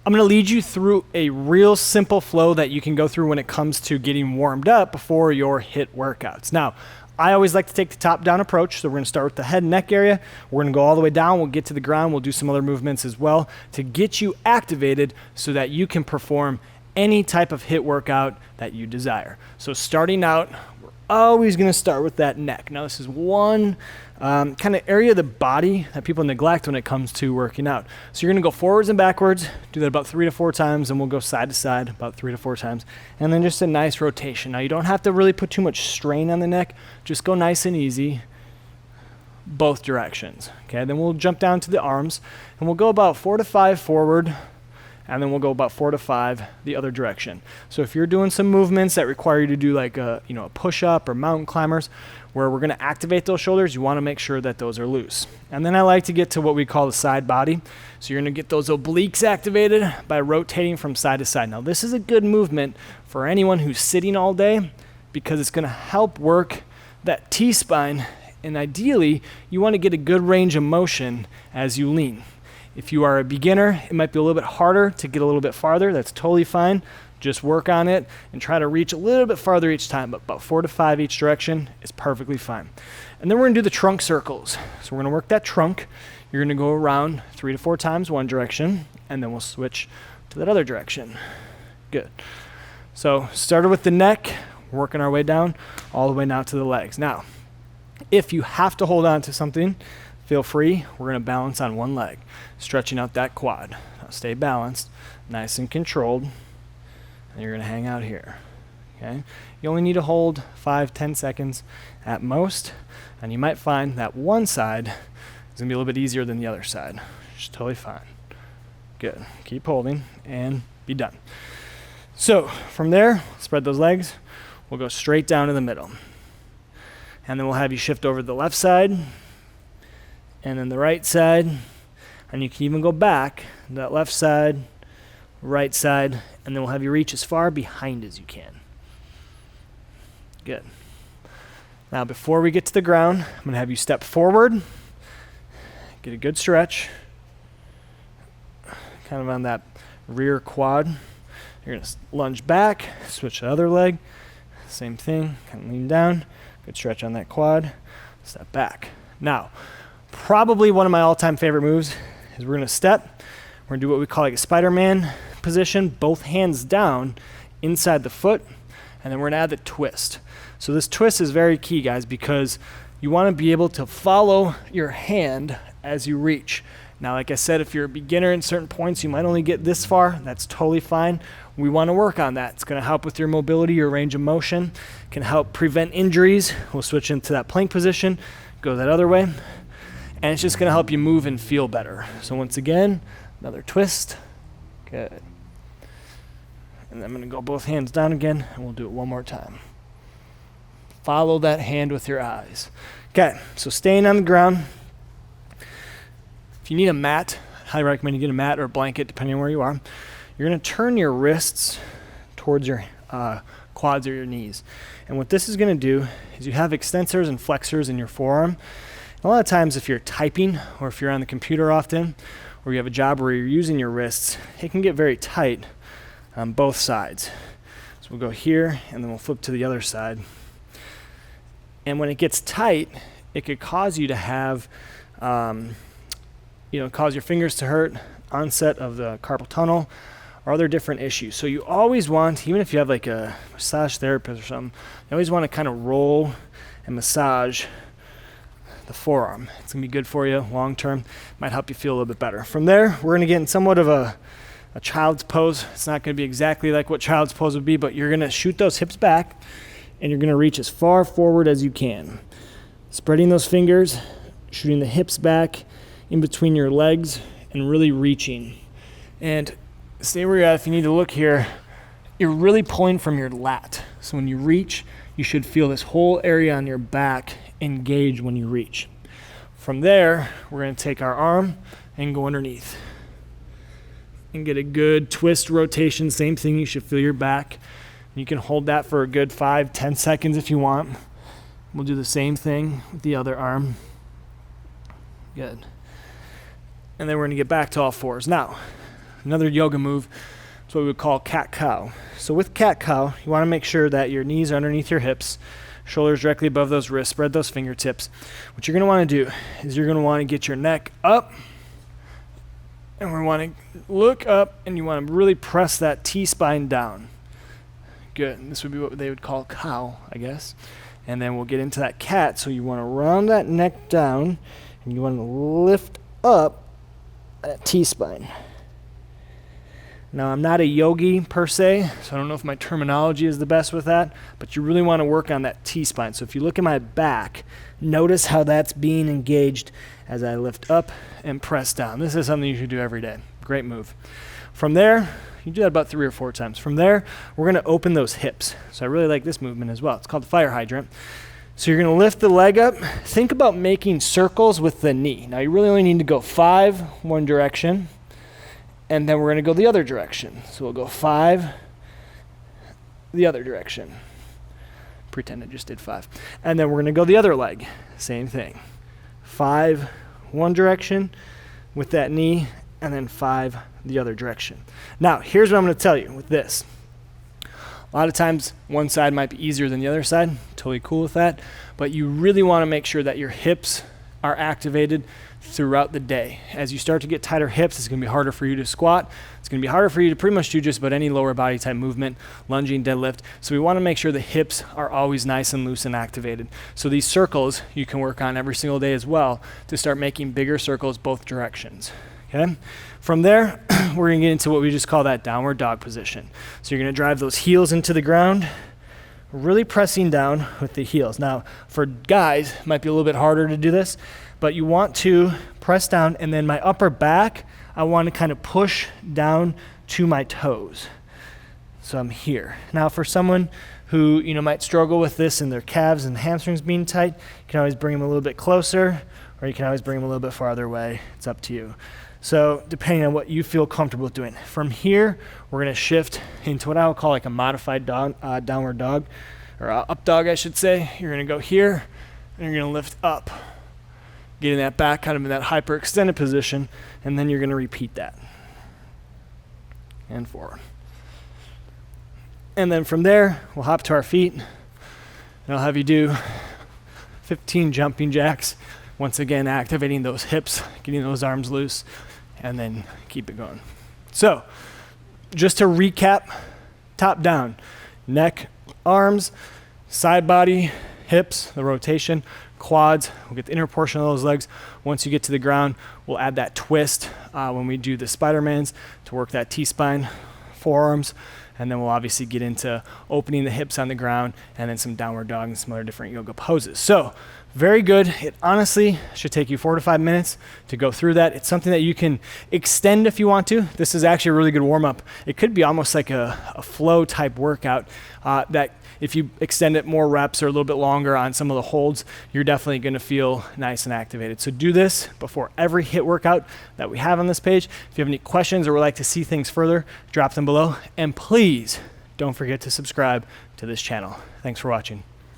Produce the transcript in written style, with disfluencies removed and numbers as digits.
I'm going to lead you through a real simple flow that you can go through when it comes to getting warmed up before your HIIT workouts. Now, I always like to take the top-down approach, so we're going to start with the head and neck area. We're going to go all the way down. We'll get to the ground. We'll do some other movements as well to get you activated so that you can perform any type of HIIT workout that you desire. So starting out, we're always going to start with that neck. Now, this is one kind of area of the body that people neglect when it comes to working out. So you're going to go forwards and backwards, do that about 3 to 4 times, and we'll go side to side about 3 to 4 times, and then just a nice rotation. Now, you don't have to really put too much strain on the neck. Just go nice and easy both directions. Okay, then we'll jump down to the arms, and we'll go about 4 to 5 forward, and then we'll go about 4 to 5 the other direction. So if you're doing some movements that require you to do like a push-up or mountain climbers, where we're going to activate those shoulders, you want to make sure that those are loose. And then I like to get to what we call the side body. So you're going to get those obliques activated by rotating from side to side. Now this is a good movement for anyone who's sitting all day because it's going to help work that T-spine, and ideally you want to get a good range of motion as you lean. If you are a beginner, it might be a little bit harder to get a little bit farther. That's totally fine. Just work on it and try to reach a little bit farther each time, but about 4 to 5 each direction is perfectly fine. And then we're going to do the trunk circles. So we're going to work that trunk. You're going to go around 3 to 4 times one direction, and then we'll switch to that other direction. Good. So started with the neck, working our way down all the way now to the legs. Now, if you have to hold on to something, feel free. We're going to balance on one leg, stretching out that quad. Now stay balanced, nice and controlled. And you're going to hang out here. Okay? You only need to hold 5-10 seconds at most, and you might find that one side is going to be a little bit easier than the other side. Which is totally fine. Good. Keep holding and be done. So from there, spread those legs. We'll go straight down to the middle. And then we'll have you shift over to the left side and then the right side. And you can even go back to that left side, right side, and then we'll have you reach as far behind as you can. Good. Now before we get to the ground, I'm going to have you step forward, get a good stretch, kind of on that rear quad. You're going to lunge back, switch to the other leg, same thing, kind of lean down, good stretch on that quad, step back. Now, probably one of my all-time favorite moves is we're going to step, we're going to do what we call like a Spider-Man position, both hands down inside the foot, and then we're going to add the twist. So this twist is very key, guys, because you want to be able to follow your hand as you reach. Now, like I said, if you're a beginner in certain points, you might only get this far. That's totally fine. We want to work on that. It's going to help with your mobility, your range of motion, can help prevent injuries. We'll switch into that plank position, go that other way, and it's just going to help you move and feel better. So once again, another twist. Good. And then I'm going to go both hands down again, and we'll do it one more time. Follow that hand with your eyes. Okay, so staying on the ground. If you need a mat, I highly recommend you get a mat or a blanket, depending on where you are. You're going to turn your wrists towards your quads or your knees. And what this is going to do is you have extensors and flexors in your forearm. A lot of times if you're typing or if you're on the computer often, or you have a job where you're using your wrists, it can get very tight on both sides. So we'll go here and then we'll flip to the other side. And when it gets tight, it could cause you to have, cause your fingers to hurt, onset of the carpal tunnel, or other different issues. So you always want, even if you have like a massage therapist or something, you always want to kind of roll and massage the forearm. It's going to be good for you long term. Might help you feel a little bit better. From there, we're going to get in somewhat of a child's pose. It's not going to be exactly like what child's pose would be, but you're going to shoot those hips back and you're going to reach as far forward as you can. Spreading those fingers, shooting the hips back in between your legs and really reaching. And stay where you're at. If you need to look here, you're really pulling from your lat. So when you reach, you should feel this whole area on your back engage when you reach. From there, we're going to take our arm and go underneath and get a good twist rotation. Same thing, you should feel your back. You can hold that for a good 5-10 seconds if you want. We'll do the same thing with the other arm. Good. And then we're going to get back to all fours. Now, another yoga move. It's what we would call cat-cow. So with cat-cow, you want to make sure that your knees are underneath your hips, shoulders directly above those wrists, spread those fingertips. What you're going to want to do is you're going to want to get your neck up, and we want to look up, and you want to really press that T-spine down. Good. And this would be what they would call cow, I guess. And then we'll get into that cat. So you want to round that neck down, and you want to lift up that T-spine. Now, I'm not a yogi per se, so I don't know if my terminology is the best with that, but you really want to work on that T-spine. So if you look at my back, notice how that's being engaged as I lift up and press down. This is something you should do every day. Great move. From there, you do that about 3 or 4 times. From there, we're going to open those hips. So I really like this movement as well. It's called the fire hydrant. So you're going to lift the leg up. Think about making circles with the knee. Now, you really only need to go 5 one direction, and then we're going to go the other direction. So we'll go 5 the other direction. Pretend I just did 5. And then we're going to go the other leg. Same thing. 5 one direction with that knee, and then 5 the other direction. Now, here's what I'm going to tell you with this. A lot of times, one side might be easier than the other side. Totally cool with that. But you really want to make sure that your hips are activated throughout the day. As you start to get tighter hips, it's going to be harder for you to squat. It's going to be harder for you to pretty much do just about any lower body type movement, lunging, deadlift. So we want to make sure the hips are always nice and loose and activated. So these circles you can work on every single day as well to start making bigger circles both directions. Okay? From there, we're going to get into what we just call that downward dog position. So you're going to drive those heels into the ground, really pressing down with the heels. Now, for guys, it might be a little bit harder to do this, but you want to press down, and then my upper back, I want to kind of push down to my toes. So I'm here. Now, for someone who might struggle with this and their calves and hamstrings being tight, you can always bring them a little bit closer, or you can always bring them a little bit farther away. It's up to you. So depending on what you feel comfortable with doing. From here, we're going to shift into what I would call like a modified downward dog, or up dog, I should say. You're going to go here, and you're going to lift up, getting that back kind of in that hyperextended position, and then you're going to repeat that. And forward. And then from there, we'll hop to our feet, and I'll have you do 15 jumping jacks. Once again, activating those hips, getting those arms loose, and then keep it going. So, just to recap, top down, neck, arms, side body, hips, the rotation, quads, we'll get the inner portion of those legs. Once you get to the ground, we'll add that twist when we do the Spider-Mans to work that T-spine, forearms, and then we'll obviously get into opening the hips on the ground and then some downward dog and some other different yoga poses. So, very good. It honestly should take you 4 to 5 minutes to go through that. It's something that you can extend if you want to. This is actually a really good warm-up. It could be almost like a flow type workout that if you extend it more reps or a little bit longer on some of the holds, you're definitely going to feel nice and activated. So do this before every HIIT workout that we have on this page. If you have any questions or would like to see things further, drop them below. And please don't forget to subscribe to this channel. Thanks for watching.